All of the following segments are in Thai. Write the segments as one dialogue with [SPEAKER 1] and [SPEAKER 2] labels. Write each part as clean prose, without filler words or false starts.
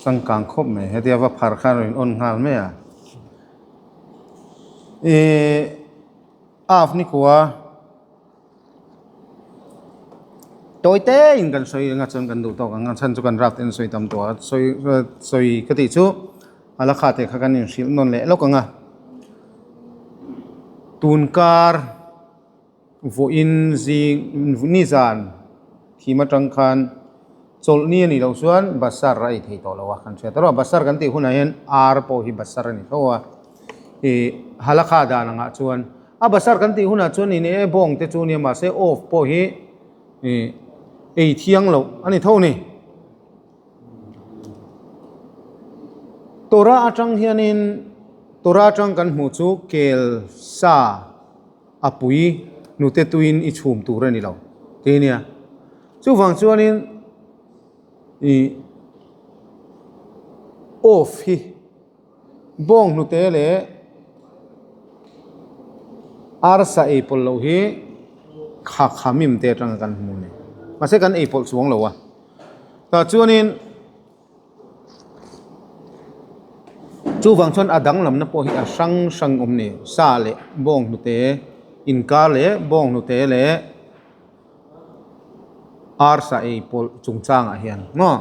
[SPEAKER 1] สังกังคบไม่เฮตีว่าพาร์คารินอ่อนงาลไม่อะอาฟนี่กัวโดยเต้ยิงกันสวยงัดจนกันดูต่อกันงัดฉันจุกันรับเต็นสวยตามตัวสวยกติจูอาลักขาเตะขักันยังสิลนนเละแล้วก็งะตูนการฟูอินซีนิซานที่มาจังคันโซลนี่นี่เราส่วนบัสซาร์ไรที่ตัวเราว่ากันเสียแต่ว่าบัสซาร์กันที่หุ่นเห็นอาร์โปฮิบัสซาร์นี่เขาว่าฮาลักขาดานังส่วนบัสซาร์กันที่หุ่นส่วนนี่เนี่ยบงเตจูเนี่ยมาเซออฟโปฮิเที่ยงเราอันนี้เท่านี้ตัวราจังเฮียนินตัวราจังกันหูจูเกลซาอปุยนุเตตุอินอิชุมตัวเรนี่เราทีนี้จูฟังชวนนินโอฟีบงนุเตเลอาร์ซาเอปโลฮีขักขามิมเตจังกันหูนี่มาเสกันเอปลสวงเราวะแต่ชวนนินจูฟังชวนอดังลำนับพอฮีสังอมนี่ซาเลบงนุเตอินกาเลบงนุเตเลอาร์ซาเอปลจุงจางอาเฮียนง้อ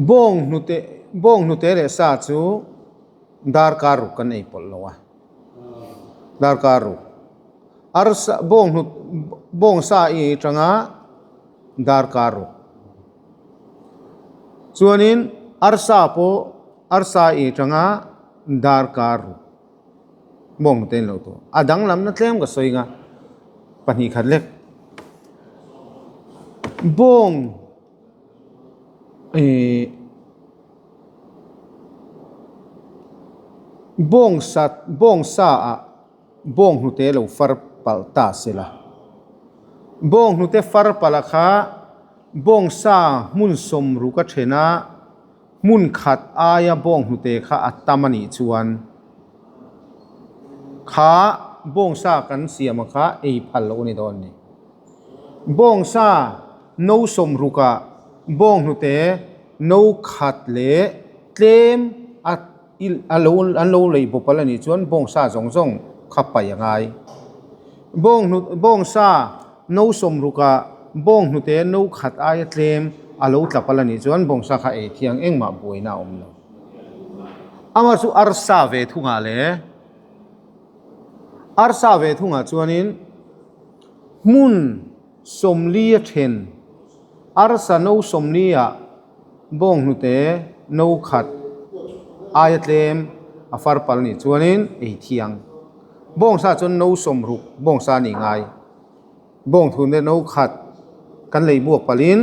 [SPEAKER 1] บงนุเตเลซาจูดาร์การุกันเอปลเราวะดาร์การุอาร์ซาบงซาเอจังอาดาร์การุส่วนนี้อาร์ซาเอจังอาดาร์การุบงนุเตนเราตัวอดังลำนัดเล่มก็สวยงาปนิขัดเล็กบงซาบงนุเตเราฟาร์ปัลตาเสละบงนุเตฟาร์ปัลค่ะบงซามุนสมรุกเชนะมุนขัดอายบงนุเตค่ะอัตตามันิชวนขาบงซากันเสียมาค่ะพัลโลนี่ตอนนี้บงซาโนสมรุกะบงนุเตโนขัดเละเตมอันโลเลยบุปผานี่ชวนบงซาสงขับไปยังไงบงซาโนสมรุกะบงนุเตโนขัดอายเตมอันโลตับปลานี่ชวนบงซาค่ะเที่ยงเอ็งมาบุยน่าอมเราอามาสุอาร์ซาเวทุงาเลอาร์ซาเวทุงาชวนินมุนสมลีเทนอาร์ซาโนสมลีอะบงนุเตโนขัดอายเตมอฟาร์ปัลนี่ชวนินเที่ยงบงซาจนโนสมรุกบงซานี่ไงบงทุนเดโนขัดกันเลยบวกปลิน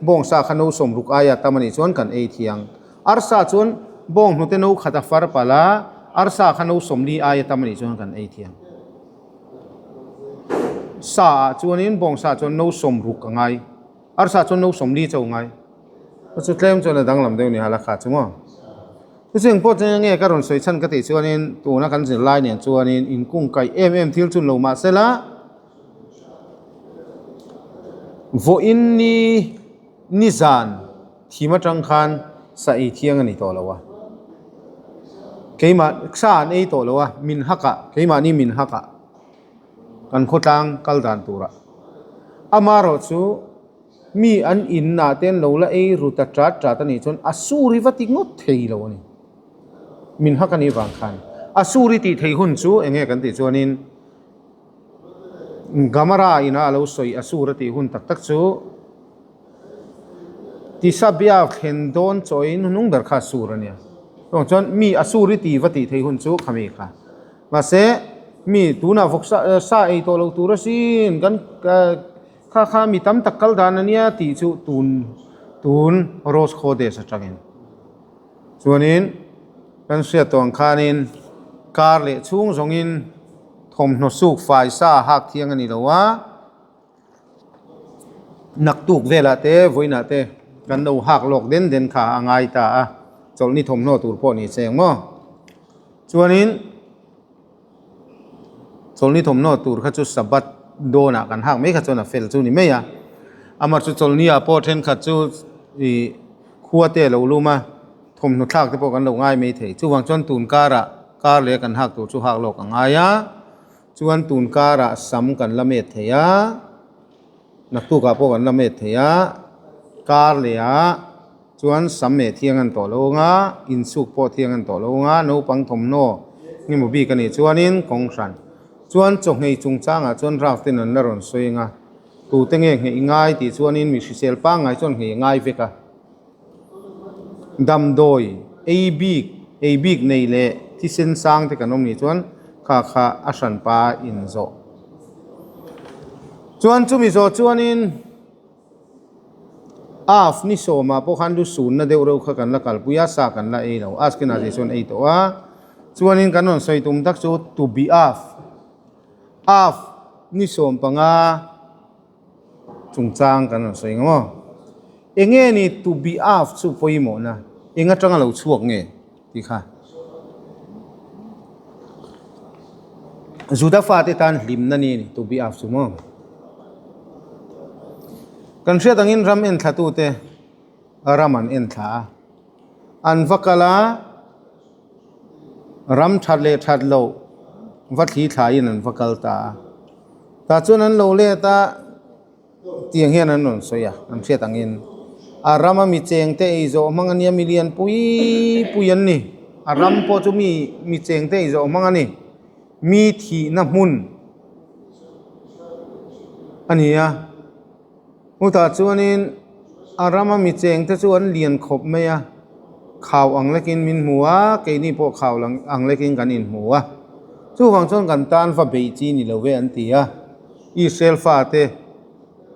[SPEAKER 1] บงซาขโนสมรุกอายตามันนี่ชวนกันเที่ยงอาร์ซาจนบงนุเตโนขัดอฟาร์ปัลาอาร์ซาขโนสมลีอายตามันนี่ชวนกันเที่ยงซาจวนนี้บงซาจวนโนสมรุกไงอาร์ซาจวนโนสมลีเจ้าไงก็สุดเล่มจวนดังลำเดียวนี่ฮะราคาจังวะซึ่งพอจะยังไงก็รอนสวยชั้นกติจวนนี้ตัวนักการศึกษาเนี่ยจวนนี้อินกุ้งไก่ทิลจุนโลมาเสละโวอินนี่นิซานที่มาจังคันสายเที่ยงนี่ตัวละวะเคยมาซานี่ตัวละวะมินฮักะเคยมานี่มินฮักะกันโคตังกัลดันตัวระอามารอชูมีอันอินนาเต้นโลละรูตจัดตันนี่จนอสูริวัติงดเทยโลนี่มินฮักนี่บางคันอสูริติเทยหุ่นชูเองกันติจวนินกามราอินาเราสวยอสูรติหุ่นตักชูที่สับยาเห็นโดนจอยนุ่งเดร์ข้าสูรเนี่ยจนมีอสูริติวัติเทยหุ่นชูขมิค่ะมาเสมีตูน่าฟกซาตัวเราตัวสินกันข้ามีตั้มตะกัลดานนี่ตีจูตูนโรสโคเดสจังอินส่วนนี้กันเสียตัวข้านินการเละช่วงสงอินทมนสุกไฟซาหักเที่ยงนี่ละวะนักตุกเวลาเตวินาเตกันดูหักหลอกเด่นขาง่ายตาจนนี่ทมโนตูพอนี่เสียงมั้งส่วนนี้โซลนี่ทมโนตูร์ขจุสบัดโดนักันหักไม่ขจุน่ะเฟลจูนี่ไม่ยะอามาจุโซลนี่อาโปเทนขจุ อีคัวเตะเรารู้มาทมนุทักที่พวกกันเราง่ายไม่ถึงช่วงจนตูนการะการเลี้ยกันหักตัวช่วหักโลกง่ายะช่วงตูนการะซ้ำกันละเม็ดเทียนักตู้กับพวกกันละเม็ดเทียการเลี้ยช่วงซ้ำเม็ดเทียงกันต่อโลงะอินสุกพอเทียงกันต่อโลงะโนปังทมโนนี่มุบีกันนี่ช่วงนี้ของฉันช่วงจงให้จงจ้างช่วงราฟตินันนรอนสวยงะตูเต็งเองให้ง่ายที่ช่วงนี้มีสิเซลปังไงช่วงให้ง่ายเฟกะดำโดยเอบิกในเละที่เส้นสร้างที่กันนมนี่ชวนข้าอาชันปาอินโซชวนจุมิโซชวนอินอาฟนิโซมาพวกฮันดูศูนย์นะเดี๋ยวเราเข้ากันละกัลปุยาสากันละเอเราอาสกินาเจชวนเอตัวชวนอินกันนนใส่ตุมทักโซตูบีอาฟนิโซมปังอาจงจางกันนนใส่งอเองนี่ตูบีอาฟสุพอยโมนะเองก็จังเราช่วงเงี้ยดีค่ะจุดฟ้าที่ตันลิมนั่นนี่ตูบีอาฟสุมองกันเชื่อตั้งอินรำเอ็นทัตุเตรามันเอ็นท่าอันฟักละรำชัดเลชัดโลวัดที่ถ่ายนั่นฟักลตาแต่จุนั้นโลเลตาเตียงเฮียนั่นนนสวยกันเชื่อตั้งอินอารามมีเจงเตอิโซมังอันยามิเลียนปุยยันนี่อารามพอจะมีเจงเตอิโซมังอันนี่มีที่นับมุนอันนี้มุตาชวนนี้อารามมีเจงเตชวนเลียนขบไหมข่าวอังเล็กินมินหัวเกนี่พวกข่าวอังเล็กินกันอินหัวช่วงชนกันตานฟ้าเบจีนี่เราเวอันตีอิสราเอลฟาเต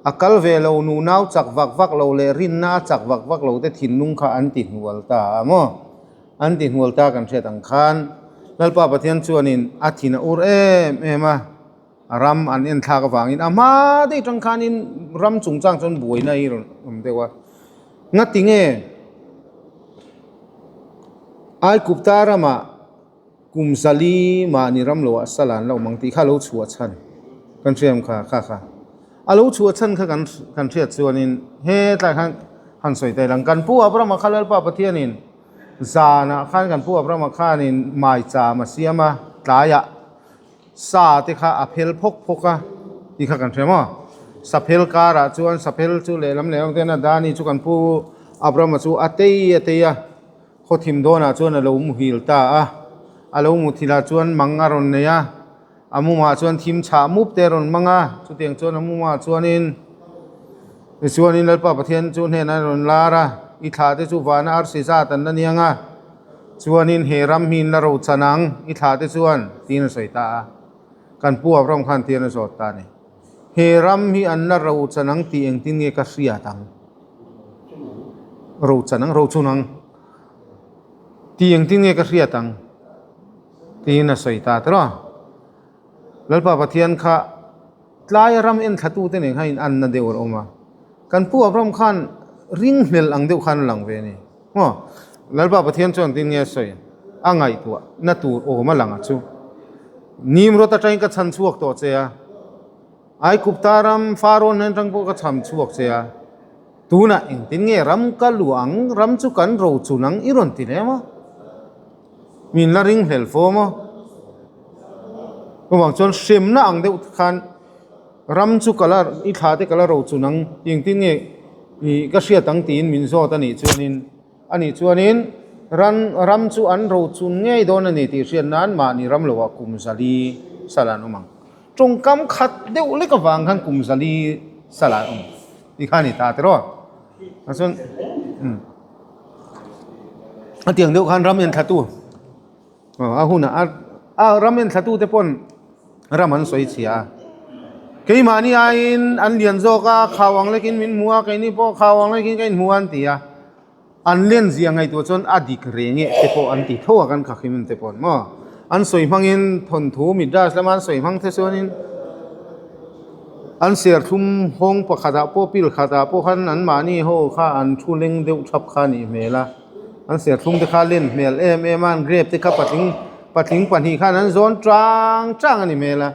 [SPEAKER 1] อัลเวลนูนาวจักวักเราเลรินนาจักวักเราแต่ถิ่นนุ่งข้าอันติหัวตาโมอันติหัวตากันเช่ตังคันแล้วป้าประเทศชวนินอาทินาอุรมารำอันเอ็นทากฟังอินอามาได้จังคันอินรำจุงจังจนบุยในรุ่นผมเรียกว่างัดติงไอ้กุบตารามากุมซาลีมานิรำโลอัสลานเราบางทีข้าเราชัวชันกันเชื่อมค่ะอาลูชัวชันกันเชื่อชวนินเฮ้แต่ขันสวยแต่หลังกันผู้อับรามาข้าแล้วป้าประเทศนินจานะขันกันผู้อับรามาข้านินไม่จามาเสียมาตายะซาที่ข้าอภิลพกที่ข้ากันเชื่อมั้ยสัพเพลการะชวนสัพเพลชูเลลำเลงเตนะดานี่ชุกันผู้อับรามาชูอเตยโคทิมโดนะชวนอาลูมุฮิลตาอาลูมุทิลาชวนมังอารอนเนียอามุมาชวนทีมชามุบเตรอนมังชุดเตียงชวนอามุมาชวนอินเลปะประเทศชวนเฮนันรอนลาระอิทาเตชูวานาอาร์ซิซาตันนันยังชวนอินเฮรัมหินลารูชนังอิทาเตชวนตีนสวยตากันปูอับรมขันตีนสวยตาเนี่ยเฮรัมหิอันนารูชนังตีเองตีนเงกัสยาตังรูชนังรูชุนังตีเองตีนเงกัสยาตังตีนสวยตาตระแล้วป้าประเทศข้าลายรำเอ็นทัตุเตเนี่ยให้อันนั่นเดียวออกมากันผู้อับรมขันริงเมลอังเดียวขันหลังเวนี่แล้วป้าประเทศชวนตีนเงี้ยสวยอ่างไงตัวนัตูโอ้มาหลังอ่ะชูนิมรถใจก็ชันชวกตัวเสียไอ้กุปตารำฟาโรนนั่นจังพวกก็ชันชวกเสียตัวน่ะเองตีนเงี้ยรำกัลหลวงรำจุกันรูจุนังอีรอนตีเนี่ยมั้งมินละริงเฮลโฟมั้งก็หวังจนเชื่อมน่าอังเดียวขันรำจุกละอิทาเตกละรูจุนังยังตีเนี่ยก็เสียตั้งตีนมินโซตันนี่ชวนินอันนี้ชวนินรำจุอันรูจุนง่ายโดนนี่ที่เสียนั้นมานี่รำโลวกุมซาลีสลานุมังจงกำขัดเดียวเล็กฟังขันกุมซาลีสลานุที่ขันนี่ตาเตอร์ส่วนอันเตียงเดียวขันรำเอ็นทัตุหุ่นรำเอ็นทัตุเตปนรำมันสวยเสียเกี่ยมานี่อันเลียนโซกาข่าวอังเล็กินมินมัวเกี่ยนี่พอข่าวอังเล็กินกินมัวอันตีอันเลียนเสียงไงตัวจนอดีตเรียงเงี้ยเตปอันตีทั่วกันขักขิมันเตปนมั้งอันสวยพังอินทนถูมิดราสแล้วมันสวยพังเทส่วนอินอันเสียทุ่มห้องปะขัดพวกปิลขัดพวกขันอันมานี่โหข้าอันชูเล็งเดือดชับข้านี่เมล่ะอันเสียทุ่มที่ข้าเล่นเมลมันเกรบที่ข้าปัดทิ้งปัดหีข้านั้นโซนจ้างอันนี้เมล่ะ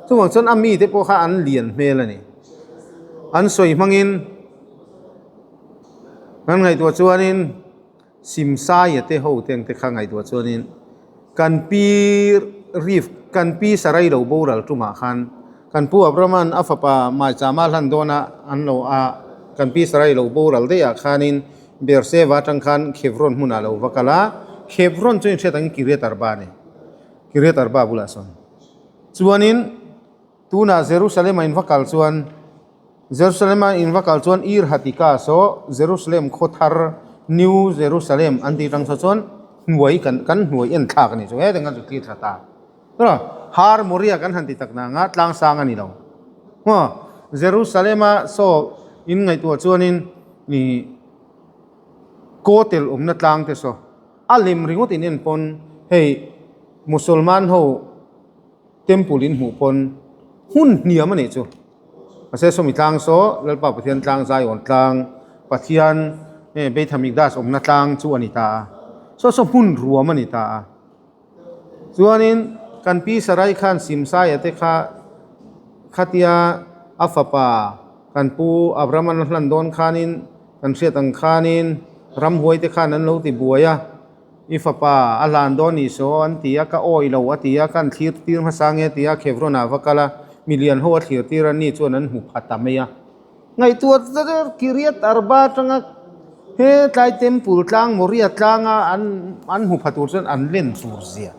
[SPEAKER 1] ทุกวันจนอามีที่พวกข้าอันเลียนเมล่ะนี่อันสวยพังอิน งั้นไงตัวชัวนินซิมซายเตโฮเตียงเตข้างไงตัวชัวนินกันปีรีฟกันปีสไรเราบูรัลตุมาขันกันปูอับรามันอัฟปามาจามาลันโดนะอันโลอากันปีสไรเราบูรัลเดียขันินเบอร์เซวาจังขันเคฟรอนมุนาเราวกาลาเคฟรอนจุนเชตังกิเรตอาร์บานีกิเรตอาร์บาบุลาซอนชัวนินตูน่าเยรูซาเล็มอินวักาลชวนเยรูซาเล็มอินวักาลชวนอีร์ฮัติกาโซเยรูซาเล็มโคทาร์นิวเยรูซาเล็มอันที่รังชวนหน่วยกันหน่วยเอ็นทากนี่ช่วยดังนั้นจุดที่ตาก็ฮาร์โมเรียกันหันติตักนางาตลางสางอันนี้เราเยรูซาเล็มโซอินไงตัวชวนินนี่โกเตลนัดลางเตโซอัลลิมริงอุตินินปนเฮ้มุสลิมเขาเต็มปูลินหูปนหุ่นเหนียวมันนี่จูอาศัยสมิตางโซแล้วป่าปะเทียนตางใจอ่อนตางปะเทียนเบธามิกดาสนัดลางจูอันนี้ตาโซหุ่นรัวมันนี่ตาส่วนนี้กันปีสไรขันซิมไซเตขัดยาอัฟปากันปูอับรามันลันดอนขานินกันเสียตังขานินรำหวยเตขานั้นเราติบัวยาอิฟปาอัลลันดอนิโซอันที่ยากโอยเราอันที่ยากันทีร์ตีร์มาสังเกตที่ยาเคฟรอนาวกาลามิเลียนหัวทีร์ตีรันนี่ส่วนนั้นหุบพัตตามียาไงตัวกิริยตอาร์บาจังเฮ้ใจเต็มปูตลางมริยตลางอันหุบพัตุรเซนอันเล่นตัวเสีย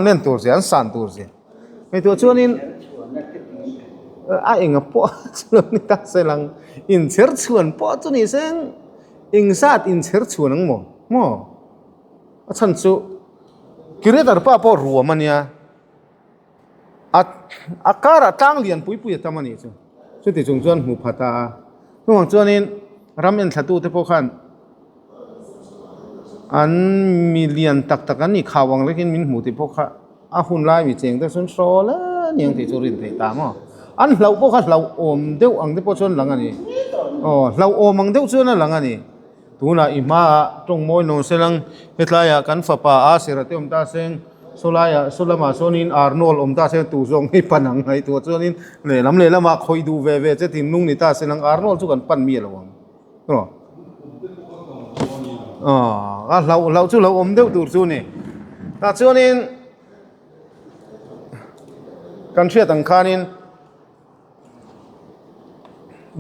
[SPEAKER 1] เล่นตัวเสียอันสั่นตัวเสียไงตัวส่วนนี้เองอ่ะพ่อส่วนนี้ตักเสลังอินเชิร์ชวนพ่อตัวนี้เซ็งเองซาดอินเชิร์ชวนนั่งหม้อฉันสุกิเลสอะไรป้าพอรัวมันเนี่ยอาการตั้งเลียนปุยทำมันนี่สุดที่จงจวนหูพัตาระหว่างจวนนี้รำเอ็นทัตุเทพขันอันมีเลียนตักกันนี่ข่าววังเล็กมินหูที่พกข้าหุ่นลายมีเจงแต่สุนโซแล้วเนี่ยที่จุรินที่ตามอันเราพกข้าเราอมเดียวอังที่พอชนหลังอันนี้เราอมอังเดียวชนหลังอันนี้ตัวน่ะอิมาตรงมวยโนเซลังเฮตลายกันฝาป่าอาเสระเตอมตาเซงโซลายสุลมาโซนินอาร์โนลอมตาเซงตูซงให้ปันังให้ตัวโซนินเนี่ยลำเลยละมาคอยดูเวเจตินุ่งนิตาเซนังอาร์โนลสุกันปันมีละวังก็เราจู่เราอมเดียวตูซูนี่ตาโซนินกันเชื่อตังคานิน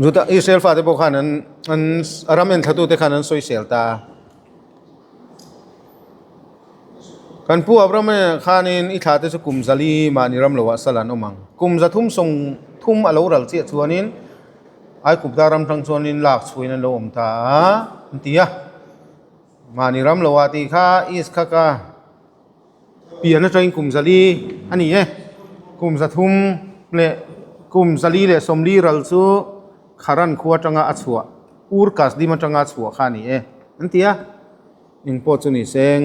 [SPEAKER 1] จุดอิสราเอลฟาเตปขันนั้นอารามเอ็นทัตุเตขันนั้นสวยเสียลตากันผู้อับรามันขานินอิทาเตสุกุมซาลีมานิรัมลวะสลันอมังกุมจะทุ่มส่งทุ่มอลาวรัลเจียชวนินไอกุบดารัมทั้งชวนินหลักช่วยนั่นโลมตาตียะมานิรัมลวะตีข้าอิสขากาเปียนนั่นใจกุมซาลีอันนี้กุมจะทุ่มเละกุมซาลีเละสมลีรัลซูคารันขัวจังอาชัวอูร์กัสดีมันจังอาชัวขานี่อันที่อิงโพจุนิเซง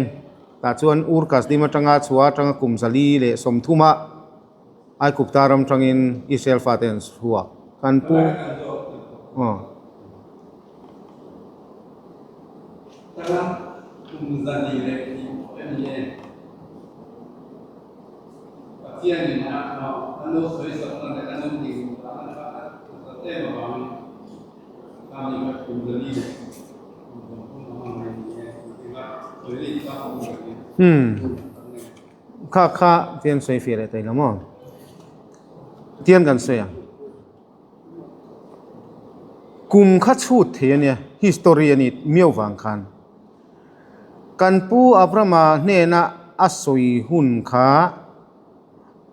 [SPEAKER 1] แต่ชวนอูร์กัสดีมันจังอาชัวจังกุมซาลีเลสมทุมะไอกุบตารมจังอินอิสราเอลฟาเตนสัวกันปู
[SPEAKER 2] กุมซาลีเลที่เป็นเนี่ยเที่ยงนี่นะอันนู้นสวยสดนั่นอันนู้นดีเต้มาบ้างตามนี้ก็คุมจะนี่ผมพูดมาไม่ดีที่ว่าเคยได้ยินว่าคุมแบบนี้
[SPEAKER 1] ข้าเตียนสวยเฟียร์อะไรละมั้งเตียนกันสวยกุมข้าชูดเทียนเนี่ยฮิสตอรีนี่มีเอาฟังคันกันปูอับรามาเนี่ยนะอัศวยหุ่นข้า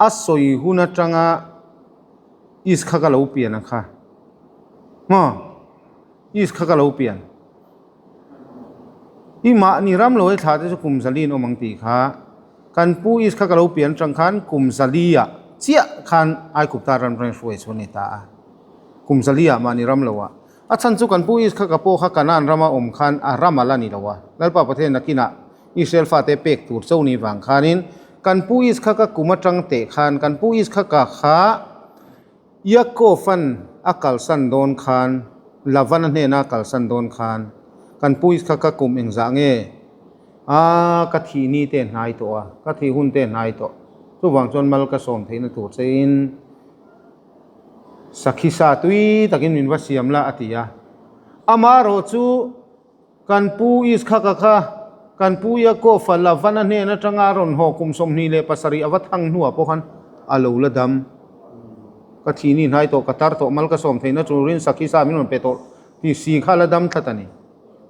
[SPEAKER 1] อัศวยหุ่นจังอาอิสขากะลาเปียนะคะอิสขากะลาเปียนอีมานี่รำลอยถาเตสุกุมซาลีนอมังตีข้ากันปูอิสขากะลาเปียนจังคันกุมซาลีอะเจียคันไอกุบตารันเรนช่วยชนิตากุมซาลีอะมานี่รำลอยอาชันสุกันปูอิสขากะโปขากะนันรามาอมคันอารามาลานี่ละวะแล้วป่าประเทศนักกินะอิสราเอลฟาเตเป็กตูร์เจ้านี่วังคันินกันปูอิสขากะกุมาจังเตคันกันปูอิสขากะข้ายาโกฟันอากาลสันโดนคานลาวันเนี่ยนักาลสันโดนคานกันปุยสกักกุมเองจังกะทีนี่เต้นหายตัวกะทีหุ่นเต้นหายตัวทุกวันจนมัลกะสมเทนตัวเซนสักขิสาตุยตะกินมินวัสยามละอติยา ama ro chu kan pu is kha ka kha kan pu ya ko fala vana ne na tanga ron ho kum som ni le pasari awathang nuwa po khan alo la dam ka thini nai to ka tar to mal ka som theina churin sakhi sa min pe to ti si kha la dam thatani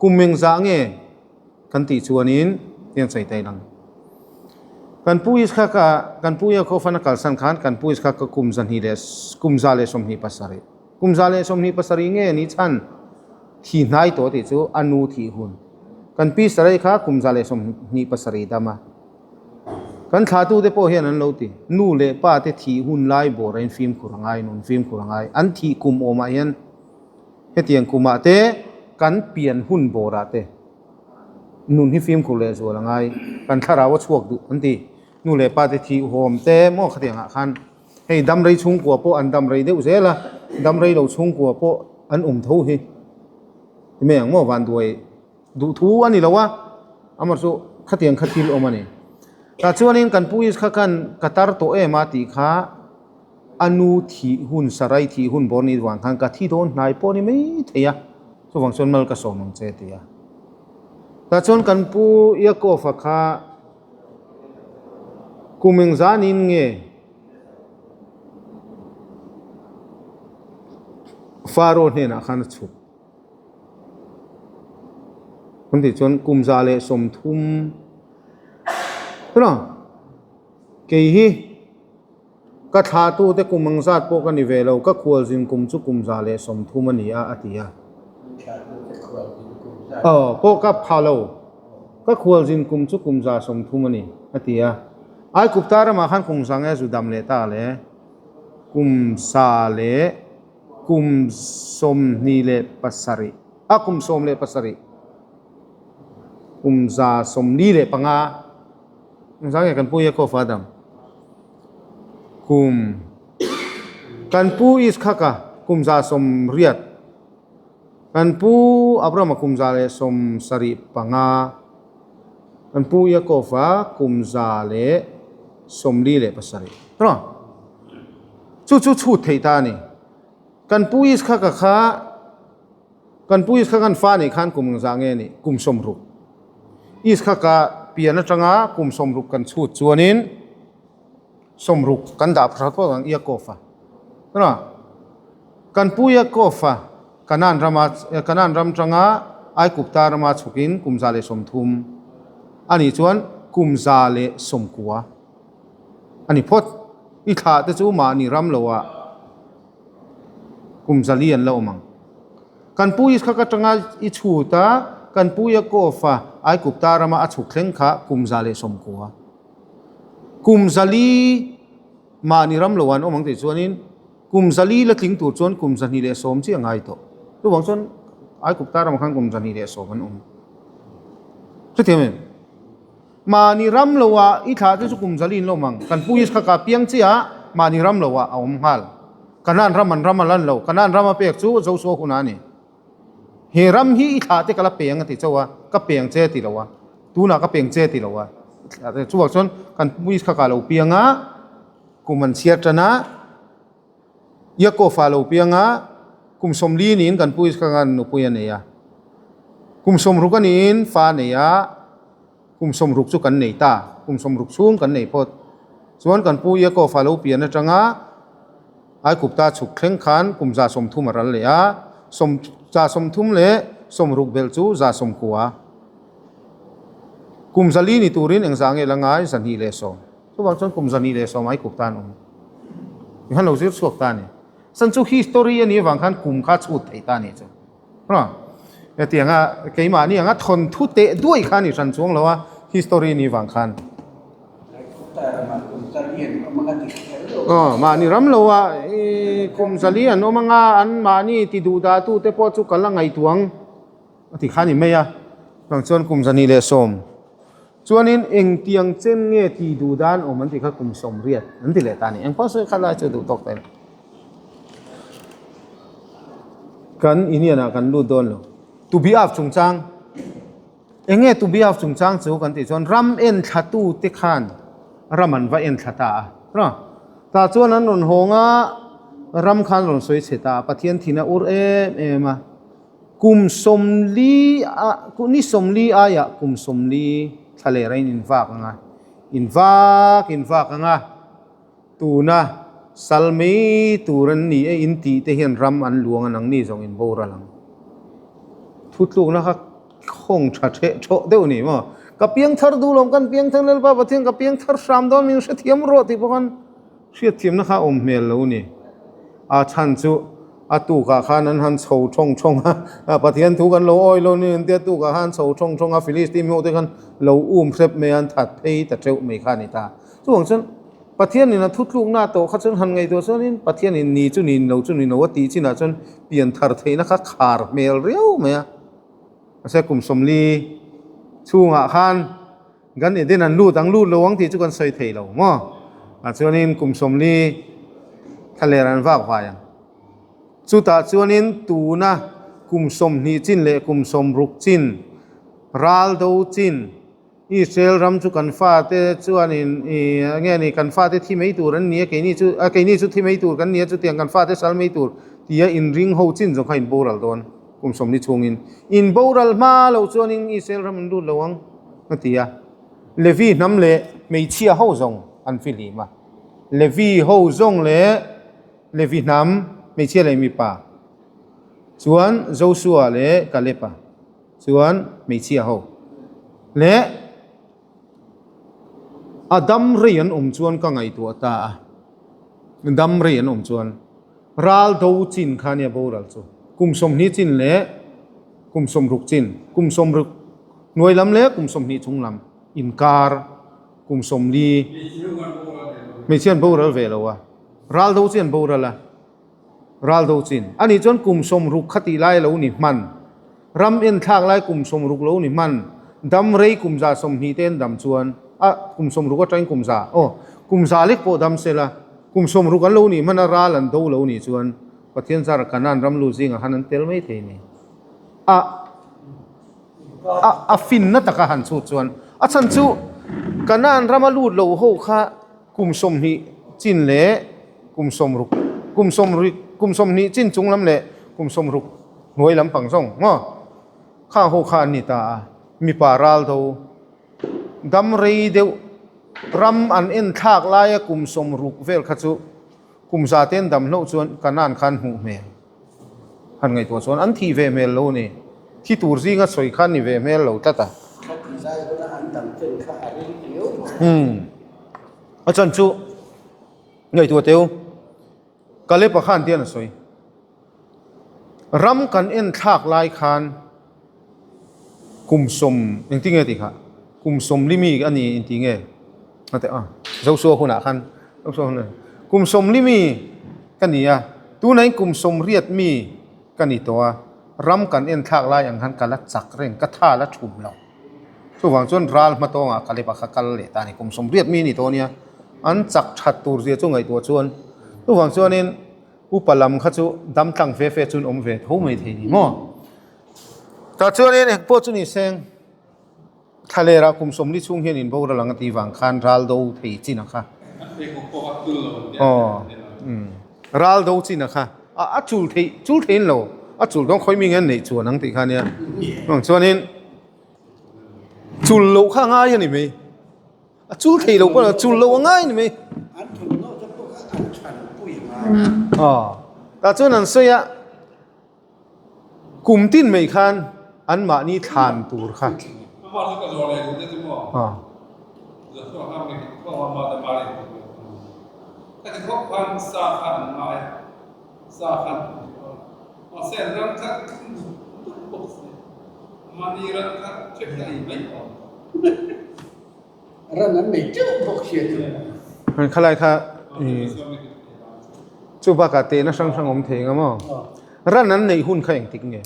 [SPEAKER 1] kumeng za nge kan ti chuanin tian sai tai lang kan pu is kha ka kan pu ya ko fana kal san khan kan pu is kha ka kum zan hi le kum za le som hi pasari kum za le som hi pasari nge ni chan thi nai to ti chu anu thi hun kan pi sarai kha kum za le som hi pasari dama kan tha tu te po hian an lo ti nu le pa te thi hun lai bo rain film kurangai nun film kurangai an thi kum oma hian hetiang kuma te kan pian hun bo ra te nun hi film khule zo langai kan thara wa chuak du an ti nu le pa te thi hom te mo khatianga khan hei dam rei chung ko po an dam rei de uzela dam rei lo chung ko po an tho hi me ang mo van duai du thu ani lawa amar so khatiang khatil omani ta chuanin kan puis kha kan katar to e ma ti kha anu thi hun sarai thi hun boni wang khan ka thi don nai po ni mei theya so wang son mal ka som mang che tia ta chon kan pu ya ko fa kha kumeng zanin nge faro ne na khan chuคนที่ชวนกุมซาเลสมทุมเนาะเกยฮีก็ทาตูแต่กุมมังซาดพวกกันนี่เวลาก็ควรจินกุมจุกุมซาเลสมทุมันนี่อาติยาพวกก็พาโลก็ควรจินกุมจุกุมซาสมทุมันนี่อาติยาไอ้กุปตาระมาขันกุมสังเอสุดำเลตาเลกุมซาเลกุมสมนีเลปัสสริกุมสมเลปัสสริกุมซาสมนีเลปังอาสังเกตกันปุยก็ฟาดัมกุมกันปุยสขะกะกุมซาสมเรียดกันปุอับรามากุมซาเลสมสริปังอากันปุยก็ฟากุมซาเลสมนีเลปัสสริตระชูเทตานี่กันปุยสขะกะขากันปุยสขะกันฟานี่ขันกุมซาเงนี่กุมสมรุอิสขะกะเปียนจังอากุมสมรุกันชูจวนินสมรุกันดาบพระก็กันเอียกอฟะนะกันปุยกอฟะกันนันรำจังอาไอกุปตารามาชุกินกุมซาเลสมทุมอันนี้ชวนกุมซาเลสมกัวอันนี้พดอีขาแต่จูมานี่รำเลวะกุมซาเลียนเลวมังกันปุยขะกะจังอาอิชูตากันปุยกอฟะไอกุปตารามาอชุกเคร่งขะกุมซาเลสมกัวกุมซาลีมานิรัมลวันอมังติชวนินกุมซาลีละทิ้งตัวชวนกุมซานีเลสมเชียงไงโตตัวบางชวนไอกุปตารามาขันกุมซานีเลสมมันสุดที่มันมานิรัมลวะอีท่าที่สุกุมซาลีนลมังกันปุยสขะกะเปียงเจียมานิรัมลวะเอามหัลกันนั่นรัมมันลันโลกันนั่นรัมมาเปียกจูโจโซคุนานี่เฮรัมฮีอีท่าที่กะละเปียงติเจ้าวะกะเปียงเจติละวะตูน่ะกะเปียงเจติละวะแต่ช่วงชนกันปุยสขะกะเราเปียงะกุมันเชียจนะยะโกฟาเราเปียงะกุมสมลีนินกันปุยสขะกันนุปุยเนียกุมสมรุกันนินฟาเนียกุมสมรุกสุกันเนตากุมสมรุกซุงกันเนพดส่วนกันปุยกอฟาโลเปียนจังอาไอกุปตาฉุกเคร่งขันกุมซาสมทุมรัลเลยะสมซาสมทุมเลสมรุกเบลจูซาสมกัวกุมซาลีนิตูรินเองสังเกลังไงสันฮีเลสอทุกวันจนกุมซานีเลสอไอกุปตานมีฮันเราเสียสวกตานี่สันจูฮิสตอรีนี้วังขันกุมข้าชุดไอตานี่จ้ะเพราะแต่เตียงอ่ะเกี่ยมานี่ยังอ่ะทนทุเตะด้วยขันนี่สันช่วงแล้วว่าฮิสตอรีนี้วังขันมานี่รำเราว่าคุมสลีอันโอมังอันมานี่ที่ดูดาตูเตปอจุกันละไงทวงที่ขันนี่ไม่อะบางส่วนคุมสนีเลสมส่วนนี้เองเตียงเจนเงี้ยที่ดูดานโอมันที่เขาคุมสมเรียดนั่นที่เลตานี่เองพอซื้อขันละจะดูตกแต่กันอินี่นะกันดูโดนเลยตูบีอาฟจงจังเองเงี้ยตูบีอาฟจงจังจู่กันที่ส่วนรำเอ็นทัตูติขันรำมันว่าเอ็นทัตาเนาะแต่ส่วนนั้นหนุนหงะรำคันหนุนสวยเสตาปะเทียนทีน่ะอุรเอมา กุมสมลีกุนิสมลีอายะกุมสมลีทะเลไรอินฟากงะอินฟากงะตูนะสัลมีตูรันนี่อินตีเตเฮียนรำอันหลวงอันนังนี่ส่งอินโบราลังทุกลูกนะครับคงชัดโชเดี๋ยวนี้มั้งกับเพียงทาร์ดูลมกันเพียงทางเลลปะปะเทียงกับเพียงทาร์สามดอนมีเสียเทียมรถที่พวกกันเสียเทียมนะคะอมเมลแล้วนี่ชันจูตูกะขานั้นหันโฉชงปะเทียนถูกันโลอ้อยโลนี่เตียตูกะหันโฉชงฟิลิสตินโมเตกันโลเซบเมียนถัดเพย์แต่เจ้าไม่ขานิตาส่วนฉันปะเทียนนี่นะทุกลูกหน้าโตเขาจนหันไงตัวฉันนี่ปะเทียนนี่จุนี่โลจุนี่โนวตีจินะจนเปลี่ยนทาร์เทนะคะขาร์เมลเรียวไหมใช่กลุ่มสมลีช่วงอาคารกันเดี๋ยวนั้นรูดตั้งรูดระวังที่จุกันใส่เทเรามั้งส่วนนี้กลุ่มสมลีทะเลรันฟ้าควายสุดท้ายส่วนนี้ตูนะกลุ่มสมนีจินเล่กลุ่มสมรุกจินรัลดูจินอิสราเอลรำจุกันฟ้าเตส่วนนี้เงี้ยนี่กันฟ้าเตที่ไม่ตูรันนี้แค่นี้จุที่ไม่ตูกันนี้จุดเตียงกันฟ้าเตสัลไม่ตูที่อินริงหูจินจงให้อินโบรัลโดนกุมสมนิชงอินโบรัลมาเราส่วนนี้อิสราเอลรำดูระวังนั่นที่เลวีน้ำเละไม่เชี่ยหูจงอันฟิลิมาเลวีหูจงเละเลวีน้ำไม่เชี่ยเลยมีป่าส่วนโจชัวเละกาเลปะส่วนไม่เชี่ยหูเละดัมเรียนชวนก็ไงตัวตาดัมเรียนชวนรัลดูจินขานี่โบรัลจูกุมสมนิจินเละกุมสมรุกจินกุมสมรุกหน่วยลำเละกุมสมนิจุงลำอินการกุมสมลีไม่เช่นโบรัลเวลวะรัลดูจินโบรัลละรัลดูจินอันนี้จนกุมสมรุกขติไล่แล้วนี่มันรำเอ็นทากไล่กุมสมรุกแล้วนี่มันดัมเรยกุมซาสมนิเตนดัมชวนกุมสมรุกก็ใจกุมซากุมซาเล็กโปดัมเซละกุมสมรุกกันแล้วนี่มันรัลันดูแล้วนี่ชวนปะเทียนสารกันนั่นรำลูซิงหันนั้นเตลไม่เทนี่ฟินนัตตะกะหันสุดชวนฉันจูกันนั่นรำลูดโลโหค่ะกุมสมนิจินเละกุมสมรุกกุมสมนิจินจุงลำเละกุมสมรุกหน่วยลำปังส่งข้าโหข้านิตามีปาราลโตดัมรีเดวรำอันเอ็นทากลายกุมสมรุกเวลขจุกุมซาเตนดำโลชวนกันนั่นขันหูเมลหันไงตัวชวนอันที่เวเมลโลนี่ที่ตูร์ซีก็สวยขันนี่เวเมลโลตัดอาจารย์จูไงตัวเตียวก็เล็บประคันเตียนสวยรำกันเอ็นทากลายขันกุมสมอย่างที่ไงติค่ะกุมสมลิมีอันนี้จริงไงแต่เจ้าสัวคนหนาคันเจ้าสัวคนนึงกุมสมลิมีกันนี่ตัวไหนกุมสมเรียดมีกันนี่ตัวรำกันเอ็นทากลายอย่างนั้นกันละจักเร่งกระท่าละชุมเราช่วงจนรัลมาตัวกันเลยปะกันเลยตานี่กุมสมเรียดมีนี่ตัวเนี้ยอันจักชัดตัวเรียช่วงไงตัวชวนช่วงจนนี่อุปลัมขจุดำตั้งเฟจุนเฟทุ่มไม่ทีนี่มั้งแต่ช่วงนี้เนี่ยพวกจุนี่เซงทะเลรักกุมสมลิชุงเฮียนินโบราลังตีวังคันรัลโดปีจินะคะรัลโดจินะคะจูลเทนโลจูลต้องค่อยมีเงินในชวนนั่งตีคันเนี่ยช่วงนี้จูลโลข้างง่ายนี่ไหมจูลเทโลก็จูลโลง่ายนี่ไหมแต่ช่วงนั้นเสียกุมตินไม่คันอันมานี่ทานตูร์ค่ะ
[SPEAKER 3] รันนั้นไม่เจ้าพวกเชียร์
[SPEAKER 1] มันขลายค่ะจูบากาเตนะช่างอมเทงมั้งรันนั้นในหุ่นเขาอย่างติ๊กไง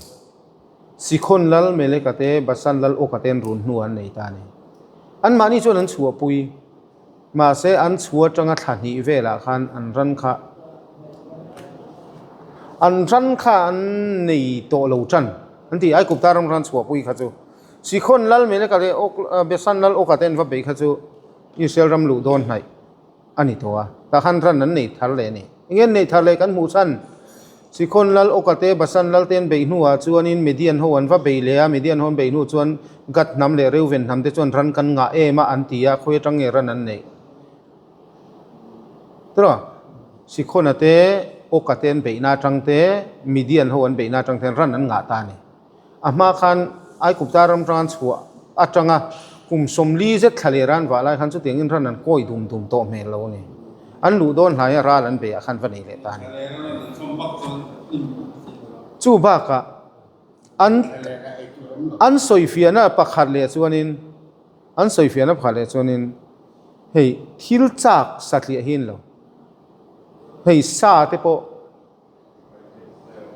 [SPEAKER 1] สิคนลัลเมเลกาเตบัสันลัลโอกาเตนรุนนวลในตานี่อันมานี่ชวนอันชัวปุยมาเสอันชัวจังหัดนี่เวลาคันอันรันค่ะอันในโตโลจันอันที่ไอ้กุบตารำรันชัวปุยข้าจูสิคนลัลเมเลกาเตบัสันลัลโอกาเตนว่าเบข้าจูอิสราเอลรำลูโดนให้อันนี้ตัวแต่ขันรันนั้นในทะเลนี่งั้นในทะเลกันมูซัน สิคนลลโอกาเตบัสันลลเตนเบนัวชวนินเมเดียนฮวนว่าเบเลียเมเดียนฮวนเบนูชวนกัดน้ำเลเรวเวนทำเตชวนรันกันงามาอันตียคุยจังเงรันนั่นเองตัวสิคนเตโอกาเตนเบนาจังเตเมเดียนฮวนเบนาจังเตนรันนั้นงาตานี่อามาคันไอกุบตารมทรานสัวอาจังอ่ะกุมสมลีเซตทะเลรันว่าไรคันสุดเตียงอินรันนั้นก้อยดุมโตเมลโลนี่อันหลุดโดนหายราลันเบียคันฟันนี่เลยตานี่จูบากะอันสอยฟียนะปักขัดเลยส่วนนินอันสอยฟียนะปักขัดเลยส่วนนินเฮ้ยฮิลจากสัตว์เลี้ยหินเราเฮ้ยซาเตปอ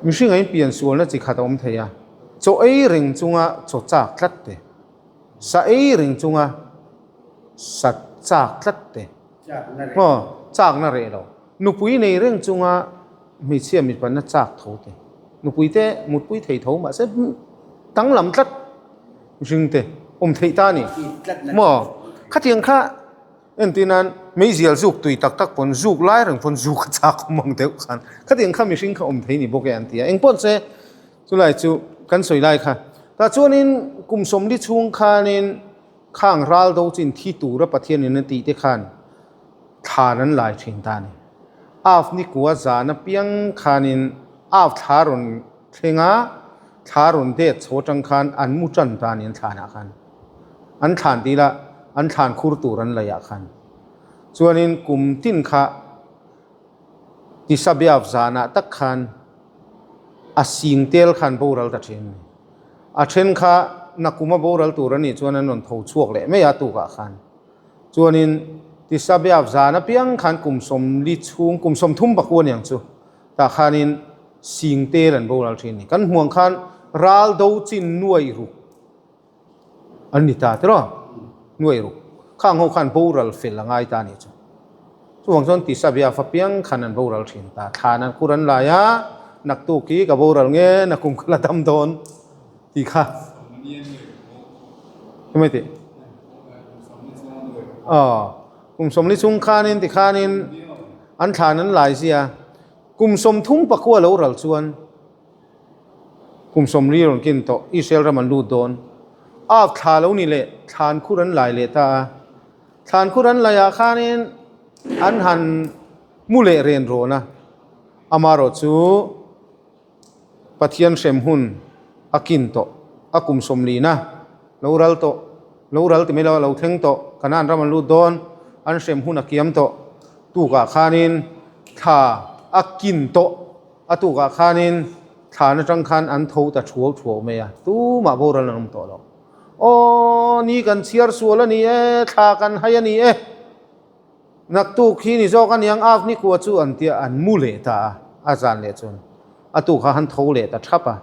[SPEAKER 1] มิชิงไงเปลี่ยนส่วนแล้วจิขัดอมเทียโจเอริงจุงะโจจากลัดเตซาเอริงจุงะสัตจากลัดเตอ๋อจากนั่นเองเรานุปุยในเรื่องจุงะไม่เชื่อมีปัญหาจากเท่าเตนุปุยเตมุดปุยเทยเท่ามาเสตั้งลำลัดจึงเตเทยตานี่มั่วข้าเทียงข้าเอ็นตีนั้นไม่เสียจุกตุยตักปนจุกไล่เรื่องปนจุกจากมองเดียวกันข้าเทียงข้าไม่ชิงข้าเทยนี่บอกแกอันตีเองปนเสจุไลจุกันสวยไล่ค่ะแต่ช่วงนี้กลุ่มสมดิชุงข้านี่ข้างรัลโดจินที่ตูระประเทศนี้นั่นตีเตขันฐานั้นหลายชิงตานี่อาฟนี่กัวจานเพียงข้านี่อาฟทารุนเทงาทารุนเดชโชจังคันอันมุจันตานี่ฐานะคันอันฐานตีละอันฐานคูรตูรันระยะคันส่วนนี้กลุ่มทิ้นข้าที่สับยาฟจานะตักคันอาสิงเตลคันโบราลตัดเชนอาเชนข้านักกุมาโบราลตูรันนี่ส่วนนั้นนนทชวกเลยไม่อยากตูกะคันส่วนนี้ที่สับยาฟจานะเพียงคันกลุ่มสมลิชุงกลุ่มสมทุ่มปักวนอย่างจู่แต่คันนี้สิงเตลันโบราลเชนนี่กันห่วงคันรัลโดจินนวยรุอันนี้ตาเถอะนวยรุข้างหัวคันโบราลเฟลง่ายตานี่จู่ส่วนส่วนที่สับยาฟเพียงคันนั้นโบราลเชนตาฐานั้นคุรันลายะนักตุกีกับโบราณเงี้ยนักกุมกระทำโดนที่ข้าใช่ไหมติกุมสมนิชุงข้านินที่ข้านินอันฐานนั้นหลายเสียกุมสมทุ่งปักวัวเราหลังส่วนกุมสมรีรอนกินโตอิสราเอลมันลูดโดนอาบฐานแล้วนี่แหละฐานคุรันหลายเลตาฐานคุรันหลายข้านินอันหันมุเลเรียนโรนะอามารจูปะเทียนเชมหุนอากินโตอากุมสมลีนะเรารัลโตเรารัลที่ไม่เราเทงโตขณะนั้นมันลูดโดนอันเชมหุนอากิยมโตตูกะขานินท่าอากินโตอาตูกะขานินท่านจังคันอันทูแต่ชัวเมียตูมาโบราณนำโตเราโอ้นี่กันเชียร์สัวแล้วนี่ท่ากันให้นี่นักตูขี้นี่โจกันยังอาฟนี่กลัวจูอันเตียอันมูเลตาอาจารย์เลจนอาตุข้าหันทูเลตาทับอ่ะ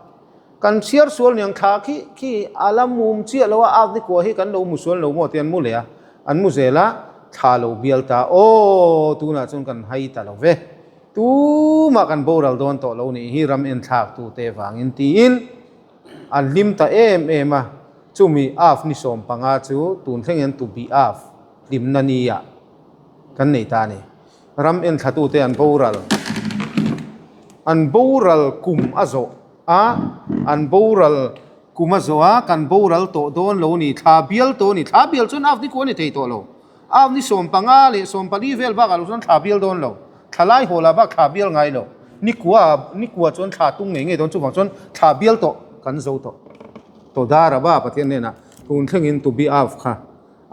[SPEAKER 1] กันเชียร์ส่วนอย่างท่าขี้อาลามุมเชียร์แล้วว่าอาฟนี่กลัวให้กันเรามุสลิมเราหมดเตียนมูเลอ่ะอันมุเซละท่าเราเบียลตาโอ้ตูน่าจนกันให้ตาเราเวตูมากันโบราณโดนโตเรานี่ฮิรัมอินทักตูเตฟังอินตีนอันลิมตามาจูมีอาฟนิสมปังอาจูตูนเทงเงินตูบีอาฟลิมนันียะกันในตานี่รัมเอ็นทัตุเตอันโบราลกุมอาโซอันโบราลกุมอาโซกันโบราลโตโดนโลนี่ท่าเบียลโตนี่ท่าเบียลจนอาฟนี่กวนนี่เทยโตโลอาฟนี่สมปังอาเลสมปลีเวลบ้ากาลุจนท่าเบียลโดนโลท่าไล่โหลาบ้าท่าเบียลไงโลนี่กลัวจนท่าตุ้งไงโดนจุบังจนท่าเบียลโตกันโซโตดาระบ้าประเทศเนี่ยนะตูนเทงเงินตูบีอาฟค่ะ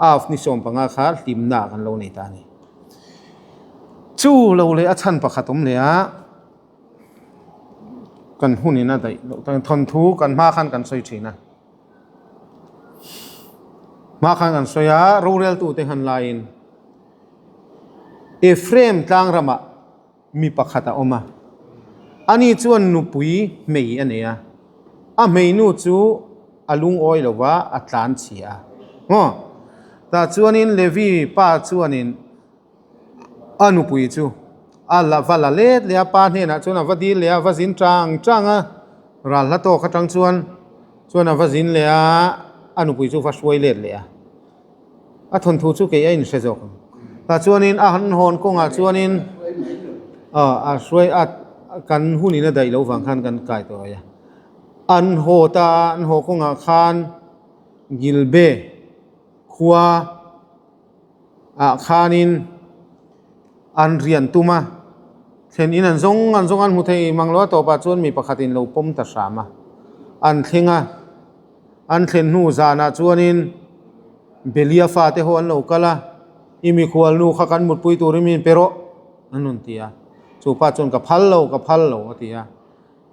[SPEAKER 1] อาฟนี่สมปังอาค่ะติมหน้ากันโลนี่ตานี่จู่เราเลยอาชันประคัตมเลยกันหุ่นนี่นะแต่ทนทุกันมาขันกันสวยชีนะมาขันกันสวยเราเรียลตูเตหันไลน์เอฟเรมต่างรำมีประคัตออกมาอันนี้ชวนนุปุยเมย์อันนี้เมย์นูจู่อลุงออยหรือว่าอัตลันเชียแต่ชวนนี้เลวีป้าชวนนี้อนุปุยจูอัลลาฟาลาเลตเลียปาเนี่ยนะชวนอวดีเลียฟาซินจังรัลละโตขจังชวนอวาซินเลียอนุปุยจูฟาช่วยเลตเลียทนทูจูเกย์อินเชจอกแต่ชวนินหันโหนกงชวนินช่วย กันหูนี่นะได้เราฟังคันกันกายตัวya an ho ta an ho ko nga khan gilbe khwa a khanin an rian tuma then in an zong an mu thei manglo to pa chon mi pakhatin lo pom ta sama an thenga an thlen nu zana chuanin belia fa te ho an lo kala imi khwal nu kha kan mut pui tur mi pero anun tia chu pa chon ka phal lo tia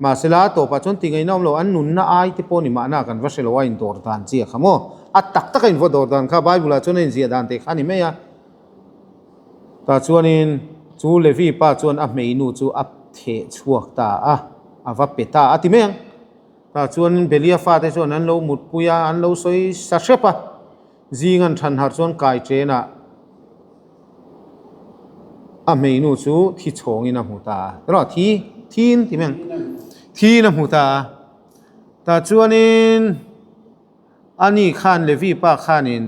[SPEAKER 1] ma sela to pa chon tingai nom lo an nun na ai te po ni ma na kan va selo wa in dor dan chi khamo at tak in vo dor dan kha bible chon in zia dan te khani me ya ta chuanin chu levi pa chuan a mei nu chu ap the chuak ta a va peta ati meng ta chuan belia fa te chuan an lo mut puya an lo soi sa shepa zingan than har chuan kai trena a mei nu chu thi chong in a mu ta ro thin ti meng thi na mu ta chuanin ani khan levi pa khanin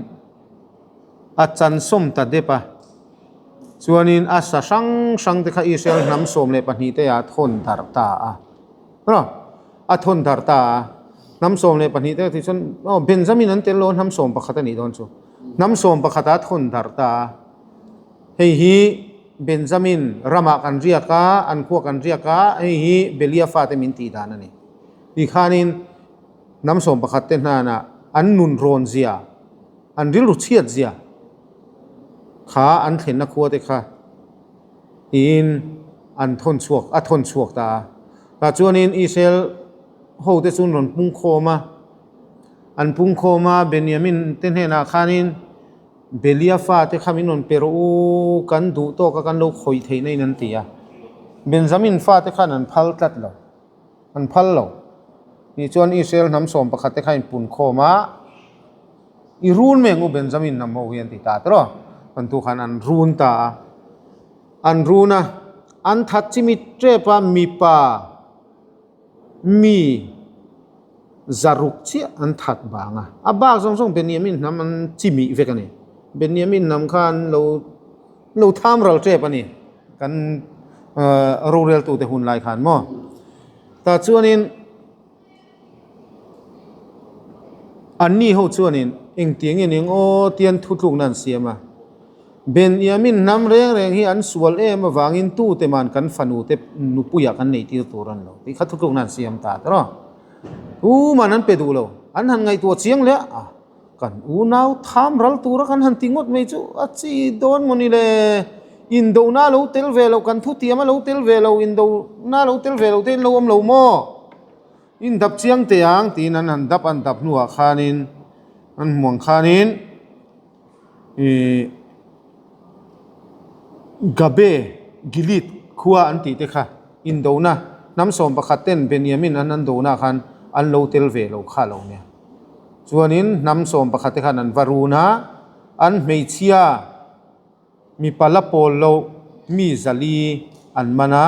[SPEAKER 1] a chan som ta de pa chuanin a sa sang te kha Israel nam som le pani te a thon dar ta ro a thon dar ta nam som le pani te ti chon Benjamin an tel lo nam som pakhat ani don chu nam som pakhat a thon dar ta hei hi Benjamin rama kan riaka an khu kan riaka hei hi belia fa te min ti dan ani ni khanin nam som pakhat te na na an nun ron zia an ril ru chiat zia kha an thlen na khuwa te kha in an thon chuak ta chuanin Israel ho te chun ron pung khoma an pung khoma Benjamin ten he na khanin belia fa te khamin on pero kan du to ka kan lo khoi thei nei nan tia Benjamin fa te khan an phal tlat lo an phal lo ni chuan Israel nam som pakhat te khain pun khoma i run mengu Benjamin nam ho hian ti ta tro an tu khan an run ta an runa an that chimi trepa mi pa mi zaruk chi an that banga abak song Benjamin nam an chimi vekani Benjamin nam khan lo tham ral trepa ni kan rural tu te hun lai khan mo ta chuanin an ni ho chuanin eng tiang in o tian thutluk nan siama Benjamin nam reng hi an sual em awangin tu te man kan fanu te nupuya kan nei tir turan lo ti khathuk nan siam ta ro man an pe du lo an han ngai tu chiang le kan u nau tham ral tur kan han tingot me chu a chi don moni le in do na lo tel ve lo kan thu tiam lo tel ve lo in do na lo tel ve lo ten lo am lo mo in dap chiang te ang tin an dap nu a khanin an muang khanin gabe gilit khuwa an ti te kha in do na nam som pakhat ten Benjamin an do na khan an lo tel ve lo kha lo ne chuanin nam som pakhat te khan an varuna an meichia mi palapol lo mi zali an mana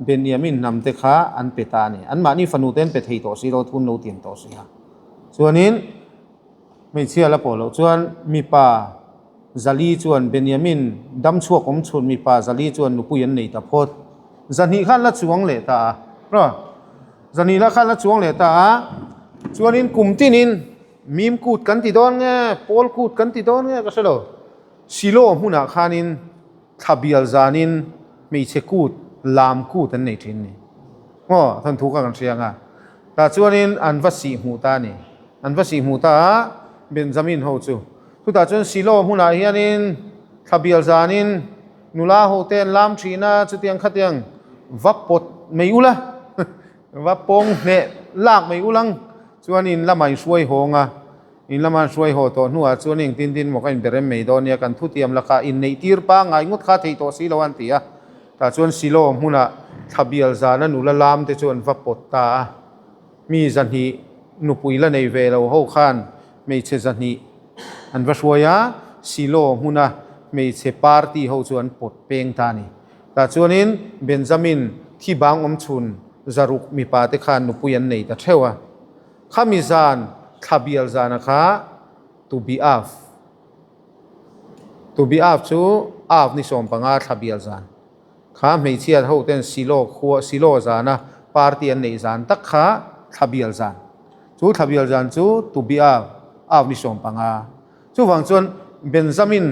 [SPEAKER 1] Benjamin nam te kha an peta ni an mani fanu ten pe thei to si ro thun lo tin to si ha chuanin meichia la polo chuan mi pa zali chuan Benjamin dam chuak om chhun mi pa zali chuan nupuyan nei ta phot zani khan la chuang le ta ro zani la khan la chuang le ta chuanin kumtinin mim kut kan ti don nge pol kut kan ti don nge ka selo silo huna khanin thabial zanin meiche kut lam kut an nei thin ni than thu ka kan sianga ta chuanin an vasi hu ta ni an vasi hu ta Benjamin ho chu tu ta chuan silo huna hianin thabial zanin nula ho ten lam thina chutiang khatiang vapot meiula vapong ne lak meiulang chuanin lamai suai honga in lama suai ho to nuwa chuanin tin mo kain berem mei do nia kan thutiam laka in nei tir pa ngai ngut kha thei to silo an tia ta chuan silo huna thabial zana nula lam te chuan vapot ta mi zan hi nupuila nei velo ho khan mei che zan hi an vasuaya silo huna mei che party ho chuan pot peng ta ni ta chuanin Benjamin thi bang om chun zaruk mi pa te khan nupuyan nei ta thewa khamizan thabial zana kha to be af chu af ni som panga thabial zan ขาไม่เชียเท่าเต้นสิโลขัวสิโลจานะปาร์ตี้อันในจานตักขาทับเบียลจานจูทับเบียลจานจูตุบีอานิสมปังอาจูฟังส่วนเบนจามิน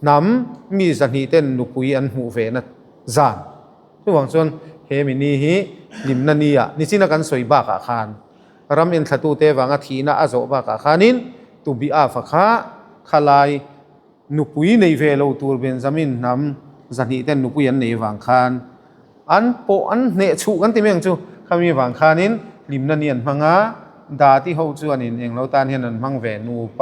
[SPEAKER 1] น้ำมีสันนิเต้นนุปุยอันหูเฟนัดจานจูฟังส่วนเฮมินีฮินิมนันนียนิสินักันสวยบากอาคารรำเอ็นทัตุเตวังอาทีน่าอาโจบากอาคานินตุบีอาฟักขาขลายนุปุยในเวโลตูเบนจามินน้ำสันนิเต้นนุปุยอันในวังคานอันโปอันเนชูกันติเมงจูขมีวังคานินลิมนันเนียนมังอาดาที่เขาจวนเองเราตานเห็นนันมังเวนูป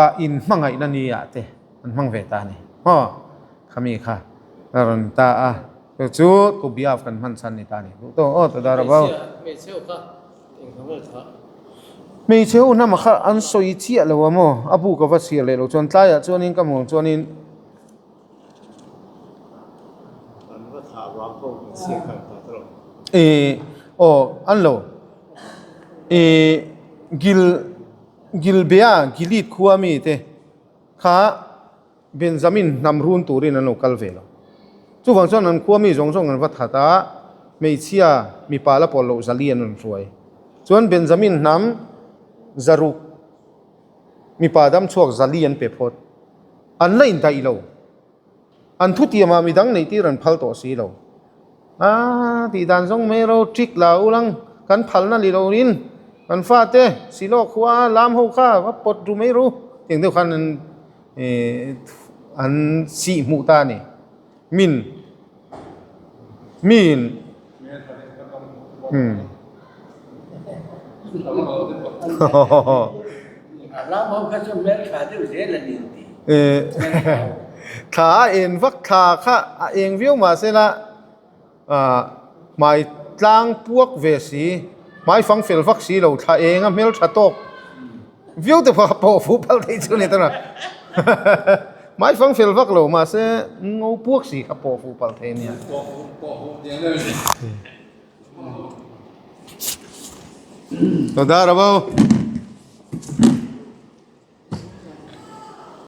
[SPEAKER 1] าอินมังไงนันนี่อะเตมันมังเวตานี่ฮะขมีค่ะรันตาอะจูตุบิอาฟกันมันสันนิตานี่ตัวโอ้ตัวดาราบ่าวไม่เชื่อนะมาค่ะอันสวยเชี่ยเลยวะโมอบูก็ว่าเสียเลยเราจนตายอะจวนนี้ก็มองจวนนี้อันโลกิลเบียกิลิดขัวมีเตข้าเบนจามินนำรุนตูรินันโลกัลเวลจู่ฟังส่วนนั้นขัวมีจงกันวัดตาไม่เชียมีปาลปอลโลซาเลียนนรวยส่วนเบนจามินนำจารุกมีปาดัมชวกซาเลียนเปพอดอันนั้นได้โลอันทุติยมามีดังในที่รันพัลโตสีโลที่ด้านทรงเมโรทริกลาอุลังกันพัลนั่นลีโลนินกันฟาเตสิโลขวาลามหูข้าว่าปดดูไม่รู้อย่างเดียวกันอันสีมูตานี่มิน
[SPEAKER 3] Alam mo kasi mer khade udela ninti.
[SPEAKER 1] ขาเอ็นวักขาข้าเองวิวมาเสละหมายจางพวกเวสีหมายฟังฟิลวักสีเราถ้าเองเมลชะตกวิวแต่พอปอฟูเปล่าที่สุดนี่ตั้งนะหมายฟังฟิลวักเรามาเสงูพวกสีครับปอฟูเปล่าเทเนี่ยตัวดาราบ่าว